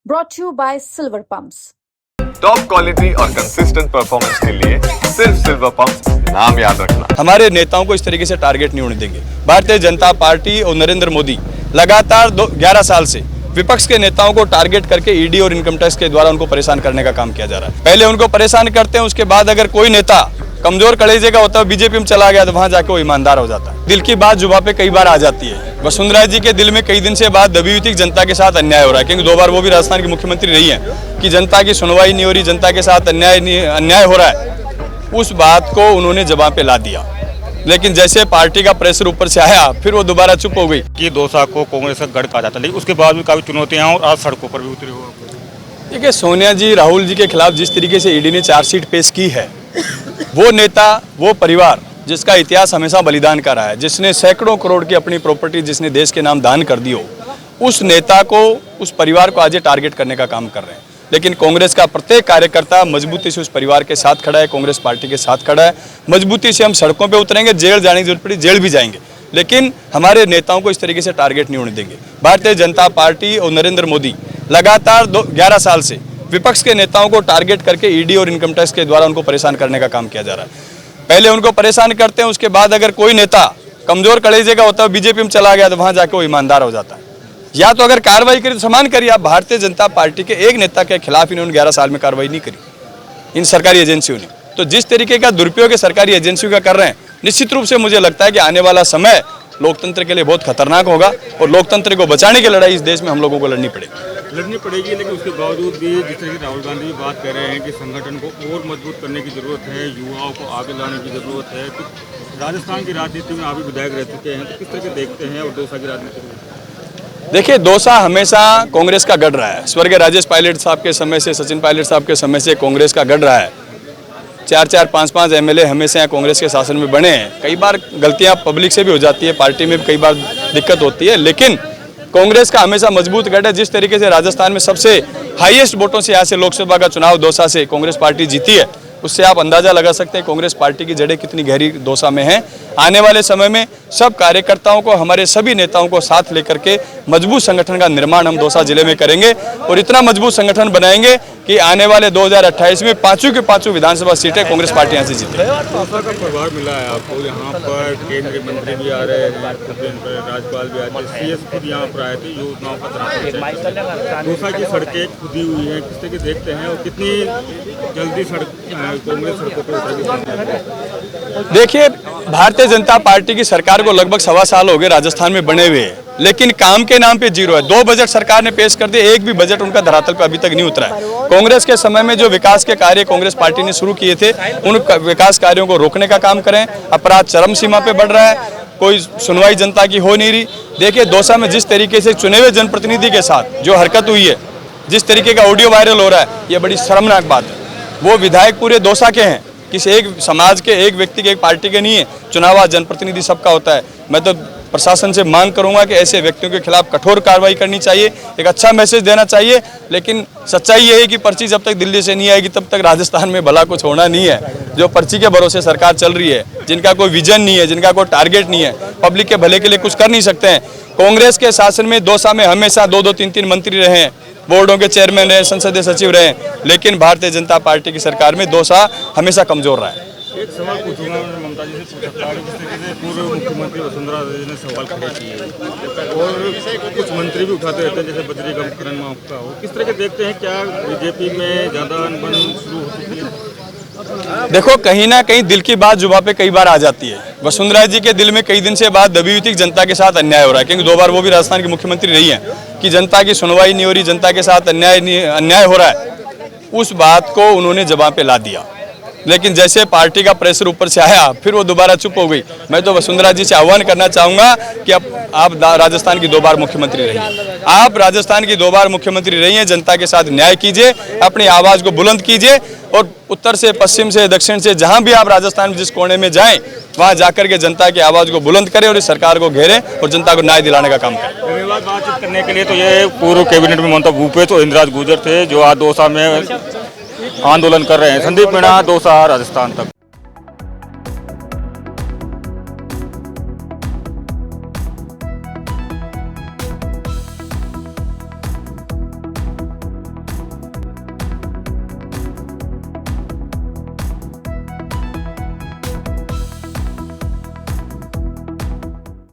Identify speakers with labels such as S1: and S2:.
S1: brought to you by Silver Pumps.
S2: Top quality और consistent performance के लिए सिर्फ सिल्वर पंप्स नाम याद रखना।
S3: हमारे नेताओं को इस तरीके से टारगेट नहीं होने देंगे। भारतीय जनता पार्टी और नरेंद्र मोदी लगातार 11 साल से विपक्ष के नेताओं को टारगेट करके ईडी और इनकम टैक्स के द्वारा उनको परेशान करने का काम किया जा रहा है। पहले उनको परेशान करते हैं, उसके बाद अगर कोई नेता कमजोर कलेजे का होता है, बीजेपी में चला गया तो वहां जाके वो ईमानदार हो जाता है। दिल की बात जुबान पे कई बार आ जाती है। वसुंधरा जी के दिल में कई दिन से बात दबी हुई थी, जनता के साथ अन्याय हो रहा है, क्योंकि 2 बार वो भी राजस्थान की मुख्यमंत्री रही है कि जनता की सुनवाई नहीं हो रही, जनता के साथ अन्याय हो रहा है। उस बात को उन्होंने जबान पे ला दिया, लेकिन जैसे पार्टी का प्रेशर ऊपर से आया फिर वो दोबारा चुप हो गई
S4: कि दौसा को कांग्रेस का गढ़ कहा जाता है, लेकिन उसके बाद भी काफी चुनौतियां और आज सड़कों पर भी उतरे हो।
S3: देखिए, सोनिया जी राहुल जी के खिलाफ जिस तरीके से ईडी ने चार्जशीट पेश की है, वो नेता, वो परिवार जिसका इतिहास हमेशा बलिदान का रहा है, जिसने सैकड़ों करोड़ की अपनी प्रॉपर्टी जिसने देश के नाम दान कर दी हो, उस नेता को, उस परिवार को आज ये टारगेट करने का काम कर रहे हैं। लेकिन कांग्रेस का प्रत्येक कार्यकर्ता मजबूती से उस परिवार के साथ खड़ा है, कांग्रेस पार्टी के साथ खड़ा है। मजबूती से हम सड़कों पे उतरेंगे, जेल जाने की जरूरत पड़ी जेल भी जाएंगे, लेकिन हमारे नेताओं को इस तरीके से टारगेट नहीं होने देंगे। भारतीय जनता पार्टी और नरेंद्र मोदी लगातार 11 साल से विपक्ष के नेताओं को टारगेट करके ईडी और इनकम टैक्स के द्वारा उनको परेशान करने का काम किया जा रहा है। पहले उनको परेशान करते हैं, उसके बाद अगर कोई नेता कमजोर कलेजे का होता है, बीजेपी में चला गया तो वहां जाके वो ईमानदार हो जाता है। या तो अगर कार्रवाई करी तो समान करिए। आप भारतीय जनता पार्टी के एक नेता के खिलाफ इन्होंने 11 साल में कार्रवाई नहीं करी इन सरकारी एजेंसियों ने। तो जिस तरीके का दुरुपयोग सरकारी एजेंसियों का कर रहे हैं, निश्चित रूप से मुझे लगता है कि आने वाला समय लोकतंत्र के लिए बहुत खतरनाक होगा और लोकतंत्र को बचाने की लड़ाई इस देश में हम लोगों को लड़नी पड़ेगी।
S4: लेकिन उसके बावजूद भी जिस तरह की राहुल गांधी बात कर रहे हैं कि संगठन को और मजबूत करने की जरूरत है, युवाओं को आगे लाने की जरूरत है। तो राजस्थान की राजनीति में आप भी विधायक रह चुके हैं, तो किस तरह के देखते हैं और दौसा की राजनीति में?
S3: देखिए, दौसा हमेशा कांग्रेस का गढ़ रहा है। स्वर्गीय राजेश पायलट साहब के समय से, सचिन पायलट साहब के समय से कांग्रेस का गढ़ रहा है। 4-4, 5-5 एमएलए हमेशा यहाँ कांग्रेस के शासन में बने हैं। कई बार गलतियां पब्लिक से भी हो जाती है, पार्टी में भी कई बार दिक्कत होती है, लेकिन कांग्रेस का हमेशा मजबूत गढ़ है। जिस तरीके से राजस्थान में सबसे हाईएस्ट वोटों से यहाँ से लोकसभा का चुनाव दौसा से कांग्रेस पार्टी जीती है, उससे आप अंदाजा लगा सकते हैं कांग्रेस पार्टी की जड़ें कितनी गहरी दौसा में हैं। आने वाले समय में सब कार्यकर्ताओं को, हमारे सभी नेताओं को साथ लेकर के मजबूत संगठन का निर्माण हम दौसा जिले में करेंगे और इतना मजबूत संगठन बनाएंगे कि आने वाले 2028 में 5 की 5 विधानसभा सीटें कांग्रेस पार्टी यहाँ से जीते।
S4: दौसा का प्रभाव मिला है आपको, यहाँ पर केंद्रीय मंत्री भी आ रहे हैं, राज्यपाल भी आते हैं, सीएस खुद यहाँ पर आए थे, योजनाओं का तरह दौसा की सड़कें खुदी हुई हैं, किस तरह के देखते हैं और कितनी जल्दी कांग्रेस सड़कों पर उतरेगी?
S3: देखिए, भारतीय जनता पार्टी की सरकार को लगभग 1.25 साल हो गए राजस्थान में बने हुए, लेकिन काम के नाम पे जीरो है। 2 बजट सरकार ने पेश कर दिए, एक भी बजट उनका धरातल पर अभी तक नहीं उतरा है। कांग्रेस के समय में जो विकास के कार्य कांग्रेस पार्टी ने शुरू किए थे, उन विकास कार्यों को रोकने का काम करें। अपराध चरम सीमा पे बढ़ रहा है, कोई सुनवाई जनता की हो नहीं रही। देखिए, दौसा में जिस तरीके से चुने हुए जनप्रतिनिधि के साथ जो हरकत हुई है, जिस तरीके का ऑडियो वायरल हो रहा है, ये बड़ी शर्मनाक बात है। वो विधायक पूरे दौसा के हैं, किसी एक समाज के, एक व्यक्ति के, एक पार्टी के नहीं है। चुनाव जनप्रतिनिधि सबका होता है। मैं तो प्रशासन से मांग करूंगा कि ऐसे व्यक्तियों के खिलाफ कठोर कार्रवाई करनी चाहिए, एक अच्छा मैसेज देना चाहिए। लेकिन सच्चाई ये है कि पर्ची जब तक दिल्ली से नहीं आएगी तब तक राजस्थान में भला कुछ होना नहीं है। जो पर्ची के भरोसे सरकार चल रही है, जिनका कोई विजन नहीं है, जिनका कोई टारगेट नहीं है, पब्लिक के भले के लिए कुछ कर नहीं सकते हैं। कांग्रेस के शासन में दौसा में हमेशा 2-2, 3-3 मंत्री रहे हैं, बोर्डों के चेयरमैन रहे, संसदीय सचिव रहे, लेकिन भारतीय जनता पार्टी की सरकार में दौसा हमेशा कमजोर रहा है।
S4: एक सवाल पूछूंगा, ममता जी से पूछ सकता हूं, जिस तरीके से पूर्व मुख्यमंत्री वसुंधरा जी ने सवाल खड़े किए और कुछ मंत्री भी उठाते रहते हैं, जैसे बद्री का करण का हो, किस तरह के देखते हैं? क्या बीजेपी में ज्यादा अनबन शुरू हो चुकी है?
S3: देखो, कहीं ना कहीं दिल की बात जुबान पे कई बार आ जाती है। वसुंधरा जी के दिल में कई दिन से बात दबी हुई थी, जनता के साथ अन्याय हो रहा है, क्योंकि 2 बार वो भी राजस्थान की मुख्यमंत्री रही है कि जनता की सुनवाई नहीं हो रही, जनता के साथ अन्याय हो रहा है। उस बात को उन्होंने जबान पे ला दिया, लेकिन जैसे पार्टी का प्रेशर ऊपर से आया फिर वो दोबारा चुप हो गई। मैं तो वसुंधरा जी से आह्वान करना चाहूंगा कि आप राजस्थान की 2 बार मुख्यमंत्री रही हैं, आप राजस्थान की 2 बार मुख्यमंत्री रही हैं, जनता के साथ न्याय कीजिए, अपनी आवाज को बुलंद कीजिए और उत्तर से, पश्चिम से, दक्षिण से, जहां भी आप राजस्थान में जिस कोने में जाएं, वहां जाकर के जनता की आवाज को बुलंद करें और इस सरकार को घेरें और जनता को न्याय दिलाने का काम करें।
S4: बातचीत करने के लिए तो ये पूर्व कैबिनेट में मंत्री भूपेश और इंदिराज गुर्जर थे, जो आज दौसा में आंदोलन कर रहे हैं। संदीप मीणा, दौसा, राजस्थान तक।